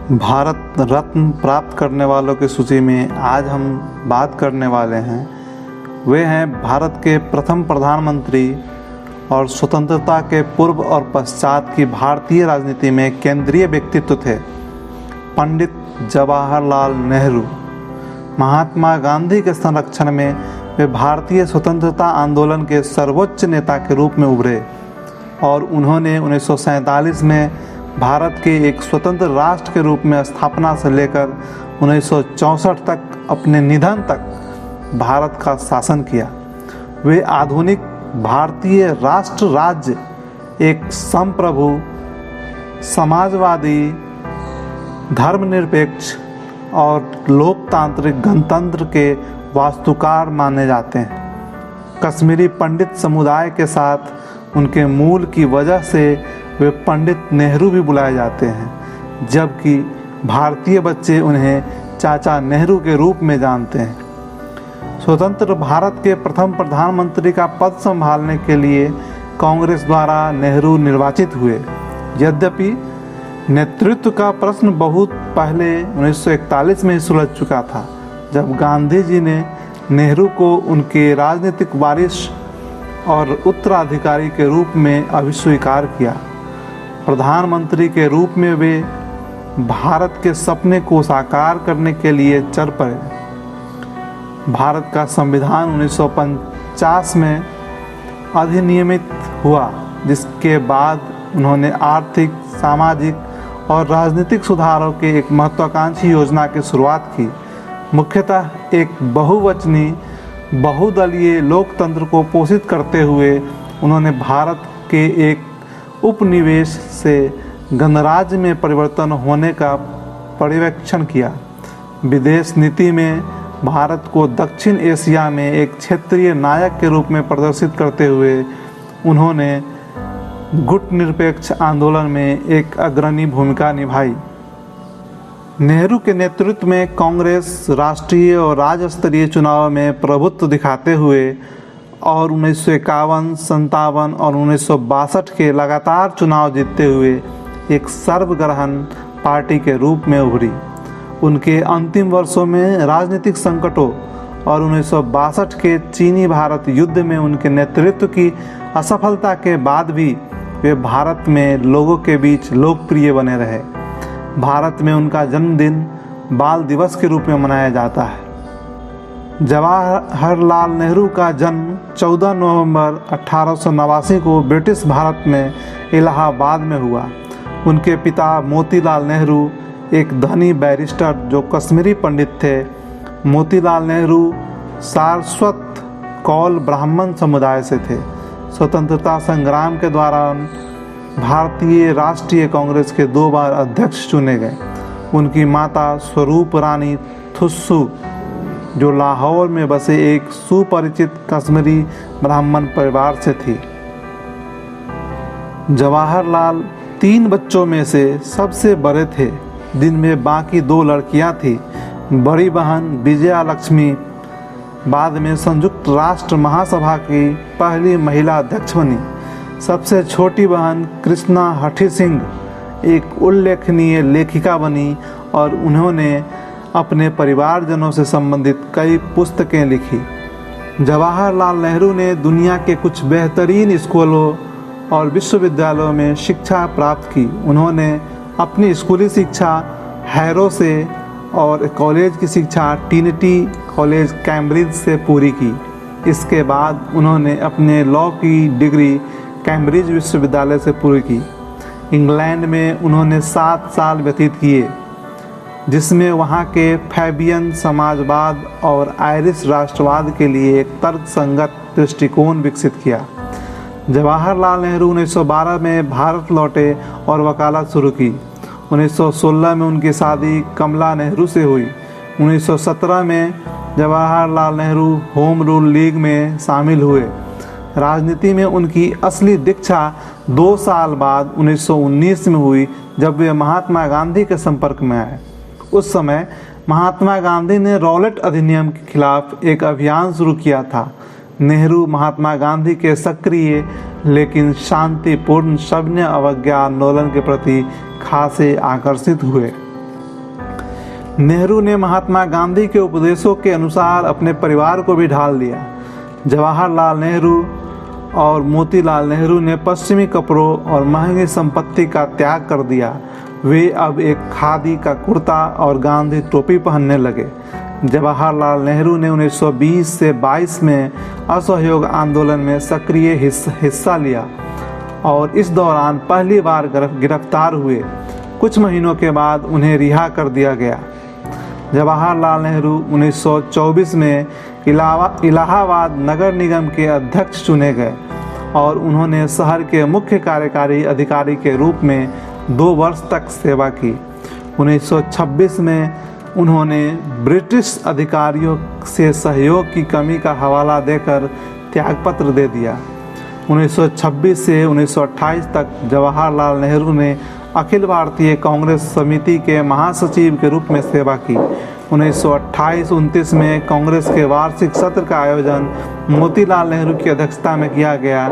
भारत रत्न प्राप्त करने वालों की सूची में आज हम बात करने वाले हैं वे हैं भारत के प्रथम प्रधानमंत्री और स्वतंत्रता के पूर्व और पश्चात की भारतीय राजनीति में केंद्रीय व्यक्तित्व थे पंडित जवाहरलाल नेहरू। महात्मा गांधी के संरक्षण में वे भारतीय स्वतंत्रता आंदोलन के सर्वोच्च नेता के रूप में उभरे और उन्होंने 1947 में भारत के एक स्वतंत्र राष्ट्र के रूप में स्थापना से लेकर 1964 तक अपने निधन तक भारत का शासन किया। वे आधुनिक भारतीय राष्ट्र राज्य एक संप्रभु समाजवादी धर्मनिरपेक्ष और लोकतांत्रिक गणतंत्र के वास्तुकार माने जाते हैं। कश्मीरी पंडित समुदाय के साथ उनके मूल की वजह से वे पंडित नेहरू भी बुलाए जाते हैं, जबकि भारतीय बच्चे उन्हें चाचा नेहरू के रूप में जानते हैं। स्वतंत्र भारत के प्रथम प्रधानमंत्री का पद संभालने के लिए कांग्रेस द्वारा नेहरू निर्वाचित हुए। यद्यपि नेतृत्व का प्रश्न बहुत पहले 1941 में ही सुलझ चुका था, जब गांधी जी ने नेहरू को उनके राजनीतिक वारिस और उत्तराधिकारी के रूप में अभिस्वीकार किया। प्रधानमंत्री के रूप में वे भारत के सपने को साकार करने के लिए चल पड़े। भारत का संविधान 1950 में अधिनियमित हुआ, जिसके बाद उन्होंने आर्थिक, सामाजिक और राजनीतिक सुधारों के एक महत्वाकांक्षी योजना की शुरुआत की। मुख्यतः एक बहुवचनी बहुदलीय लोकतंत्र को पोषित करते हुए उन्होंने भारत के एक उपनिवेश से गणराज्य में परिवर्तन होने का पर्यवेक्षण किया। विदेश नीति में भारत को दक्षिण एशिया में एक क्षेत्रीय नायक के रूप में प्रदर्शित करते हुए उन्होंने गुटनिरपेक्ष आंदोलन में एक अग्रणी भूमिका निभाई। नेहरू के नेतृत्व में कांग्रेस राष्ट्रीय और राज्य स्तरीय चुनाव में प्रभुत्व दिखाते हुए और 1951, 57 और 1962 के लगातार चुनाव जीतते हुए एक सर्वग्राही पार्टी के रूप में उभरी। उनके अंतिम वर्षों में राजनीतिक संकटों और 1962 के चीनी भारत युद्ध में उनके नेतृत्व की असफलता के बाद भी वे भारत में लोगों के बीच लोकप्रिय बने रहे। भारत में उनका जन्मदिन बाल दिवस के रूप में मनाया जाता है। जवाहरलाल नेहरू का जन्म 14 नवंबर 1889 को ब्रिटिश भारत में इलाहाबाद में हुआ। उनके पिता मोतीलाल नेहरू एक धनी बैरिस्टर जो कश्मीरी पंडित थे। मोतीलाल नेहरू सारस्वत कौल ब्राह्मण समुदाय से थे। स्वतंत्रता संग्राम के दौरान भारतीय राष्ट्रीय कांग्रेस के 2 बार अध्यक्ष चुने गए। उनकी माता स्वरूप रानी थुस्सू, जो लाहौर में बसे एक सुपरिचित कश्मीरी ब्राह्मण परिवार से थी। जवाहरलाल 3 बच्चों में से सबसे बड़े थे, जिनमें बाकी 2 लड़कियां थीं। बड़ी बहन विजया लक्ष्मी बाद में संयुक्त राष्ट्र महासभा की पहली महिला अध्यक्ष बनी। सबसे छोटी बहन कृष्णा हठी सिंह एक उल्लेखनीय लेखिका बनी और उन्होंने अपने परिवारजनों से संबंधित कई पुस्तकें लिखी। जवाहरलाल नेहरू ने दुनिया के कुछ बेहतरीन स्कूलों और विश्वविद्यालयों में शिक्षा प्राप्त की। उन्होंने अपनी स्कूली शिक्षा हैरो से और कॉलेज की शिक्षा ट्रिनिटी कॉलेज कैम्ब्रिज से पूरी की। इसके बाद उन्होंने अपने लॉ की डिग्री कैम्ब्रिज विश्वविद्यालय से पूरी की। इंग्लैंड में उन्होंने 7 साल व्यतीत किए, जिसमें वहाँ के फैबियन समाजवाद और आयरिश राष्ट्रवाद के लिए एक तर्कसंगत दृष्टिकोण विकसित किया। जवाहरलाल नेहरू 1912 में भारत लौटे और वकालत शुरू की। 1916 में उनकी शादी कमला नेहरू से हुई। 1917 में Jawaharlal Nehru home rule league में शामिल हुए। राजनीति में उनकी असली दीक्षा 2 साल बाद 1919 में हुई, जब वे महात्मा गांधी के संपर्क में आए। उस समय महात्मा गांधी ने रॉलेट अधिनियम के खिलाफ एक अभियान शुरू किया था। नेहरू महात्मा गांधी के सक्रिय लेकिन शांतिपूर्ण सविनय अवज्ञा आंदोलन के प्रति खासे आकर्षित हुए। नेहरू ने महात्मा गांधी के उपदेशों के अनुसार अपने परिवार को भी ढाल दिया। जवाहरलाल नेहरू और मोतीलाल नेहरू ने पश्चिमी कपड़ों और महंगी संपत्ति का त्याग कर दिया। वे अब एक खादी का कुर्ता और गांधी टोपी पहनने लगे। जवाहरलाल नेहरू ने 1920 से 22 में असहयोग आंदोलन में सक्रिय हिस्सा लिया और इस दौरान पहली बार गिरफ्तार हुए। कुछ महीनों के बाद उन्हें रिहा कर दिया गया। जवाहरलाल नेहरू 1924 में इलाहाबाद नगर निगम के अध्यक्ष चुने गए और उन्होंने शहर के मुख्य कार्यकारी अधिकारी के रूप में 2 वर्ष तक सेवा की। 1926 में उन्होंने ब्रिटिश अधिकारियों से सहयोग की कमी का हवाला देकर त्यागपत्र दे दिया। 1926 से 1928 तक जवाहरलाल नेहरू ने अखिल भारतीय कांग्रेस समिति के महासचिव के रूप में सेवा की। 1928-29 में कांग्रेस के वार्षिक सत्र का आयोजन मोतीलाल नेहरू की अध्यक्षता में किया गया।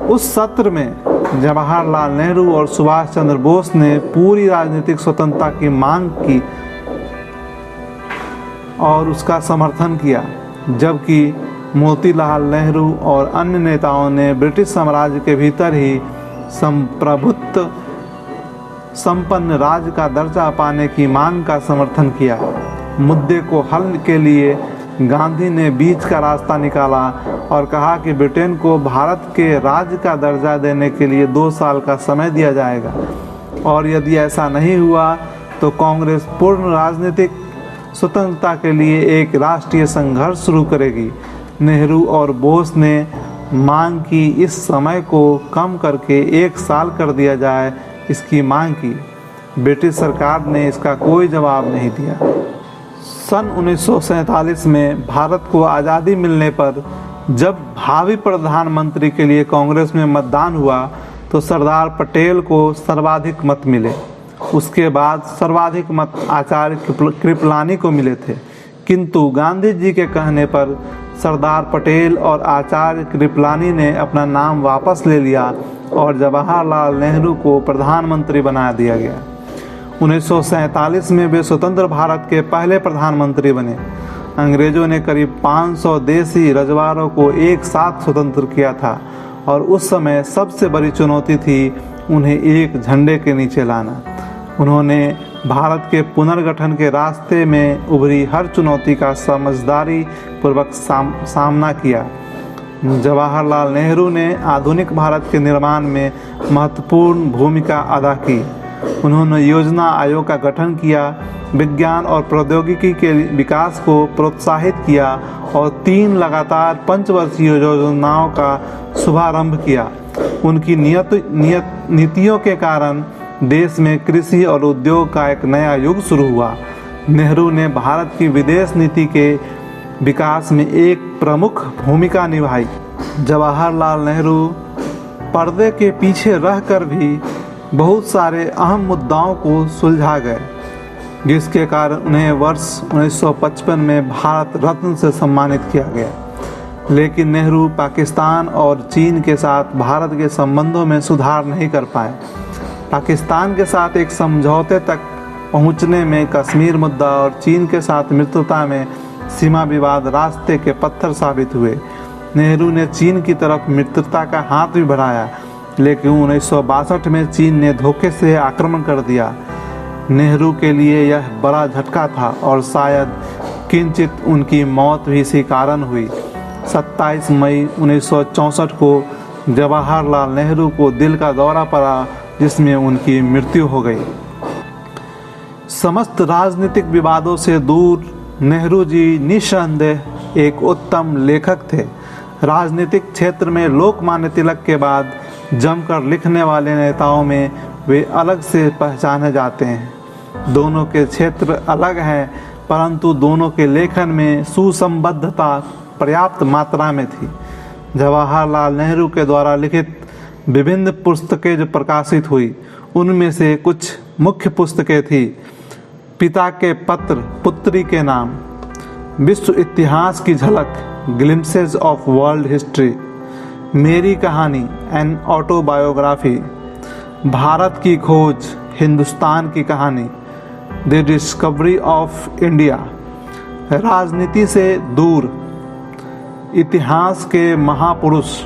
उस सत्र में जवाहरलाल नेहरू और सुभाष चंद्र बोस ने पूरी राजनीतिक स्वतंत्रता की मांग की और उसका समर्थन किया, जबकि मोतीलाल नेहरू और अन्य नेताओं ने ब्रिटिश साम्राज्य के भीतर ही संप्रभुत्व संपन्न राज्य का दर्जा पाने की मांग का समर्थन किया। मुद्दे को हल के लिए गांधी ने बीच का रास्ता निकाला और कहा कि ब्रिटेन को भारत के राज्य का दर्जा देने के लिए 2 साल का समय दिया जाएगा और यदि ऐसा नहीं हुआ तो कांग्रेस पूर्ण राजनीतिक स्वतंत्रता के लिए एक राष्ट्रीय संघर्ष शुरू करेगी। नेहरू और बोस ने मांग की इस समय को कम करके 1 साल कर दिया जाए, इसकी मांग की। ब्रिटिश सरकार ने इसका कोई जवाब नहीं दिया। सन 1947 में भारत को आज़ादी मिलने पर जब भावी प्रधानमंत्री के लिए कांग्रेस में मतदान हुआ तो सरदार पटेल को सर्वाधिक मत मिले। उसके बाद सर्वाधिक मत आचार्य कृपलानी को मिले थे, किंतु गांधी जी के कहने पर सरदार पटेल और आचार्य कृपलानी ने अपना नाम वापस ले लिया और जवाहरलाल नेहरू को प्रधानमंत्री बना दिया गया। 1947 में वे स्वतंत्र भारत के पहले प्रधानमंत्री बने। अंग्रेजों ने करीब 500 देशी रजवाड़ों को एक साथ स्वतंत्र किया था और उस समय सबसे बड़ी चुनौती थी उन्हें एक झंडे के नीचे लाना। उन्होंने भारत के पुनर्गठन के रास्ते में उभरी हर चुनौती का समझदारी पूर्वक सामना किया। जवाहरलाल नेहरू ने आधुनिक भारत के निर्माण में महत्वपूर्ण भूमिका अदा की। उन्होंने योजना आयोग का गठन किया, विज्ञान और प्रौद्योगिकी के विकास को प्रोत्साहित किया और 3 लगातार पंचवर्षीय योजनाओं का शुभारंभ किया। उनकी नीतियों के कारण देश में कृषि और उद्योग का एक नया युग शुरू हुआ। नेहरू ने भारत की विदेश नीति के विकास में एक प्रमुख भूमिका निभाई। जवाहरलाल नेहरू पर्दे के पीछे रहकर भी बहुत सारे अहम मुद्दाओं को सुलझा गए, जिसके कारण उन्हें वर्ष 1955 में भारत रत्न से सम्मानित किया गया। लेकिन नेहरू पाकिस्तान और चीन के साथ भारत के संबंधों में सुधार नहीं कर पाए। पाकिस्तान के साथ एक समझौते तक पहुंचने में कश्मीर मुद्दा और चीन के साथ मित्रता में सीमा विवाद रास्ते के पत्थर साबित हुए। नेहरू ने चीन की तरफ मित्रता का हाथ भी बढ़ाया, लेकिन 1962 में चीन ने धोखे से आक्रमण कर दिया। नेहरू के लिए यह बड़ा झटका था और शायद किंचित उनकी मौत भी इसी कारण हुई। 27 मई 1964 को जवाहरलाल नेहरू को दिल का दौरा पड़ा, जिसमें उनकी मृत्यु हो गई। समस्त राजनीतिक विवादों से दूर नेहरू जी निस्संदेह एक उत्तम लेखक थे। राजनीतिक क्षेत्र में लोकमान्य तिलक के बाद जमकर लिखने वाले नेताओं में वे अलग से पहचाने जाते हैं। दोनों के क्षेत्र अलग हैं, परंतु दोनों के लेखन में सुसंबद्धता पर्याप्त मात्रा में थी। जवाहरलाल नेहरू के द्वारा लिखित विभिन्न पुस्तकें जो प्रकाशित हुई, उनमें से कुछ मुख्य पुस्तकें थी: पिता के पत्र, पुत्री के नाम, विश्व इतिहास की झलक, ग्लिम्पसेस ऑफ वर्ल्ड हिस्ट्री, मेरी कहानी, एन ऑटोबायोग्राफी, भारत की खोज, हिंदुस्तान की कहानी, द डिस्कवरी ऑफ इंडिया, राजनीति से दूर, इतिहास के महापुरुष,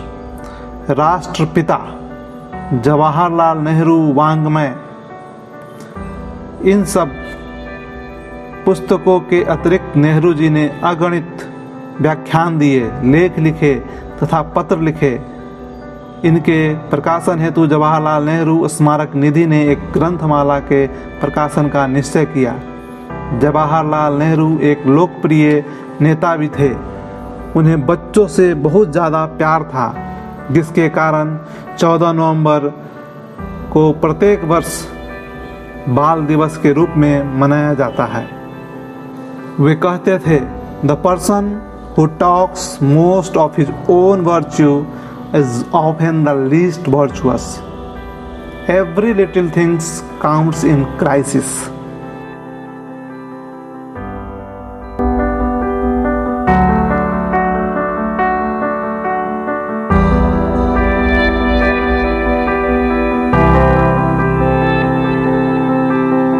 राष्ट्रपिता, जवाहरलाल नेहरू वाङ्मय, इन सब पुस्तकों के अतिरिक्त नेहरू जी ने अगणित व्याख्यान दिए, लेख लिखे तथा पत्र लिखे। इनके प्रकाशन हेतु जवाहरलाल नेहरू स्मारक निधि ने एक ग्रंथमाला के प्रकाशन का निश्चय किया। जवाहरलाल नेहरू एक लोकप्रिय नेता भी थे। उन्हें बच्चों से बहुत ज़्यादा प्यार था, जिसके कारण 14 नवंबर को प्रत्येक वर्ष बाल दिवस के रूप में मनाया जाता है। वे कहते थे, the person who talks most of his own virtue is often the least virtuous. Every little things counts in crisis.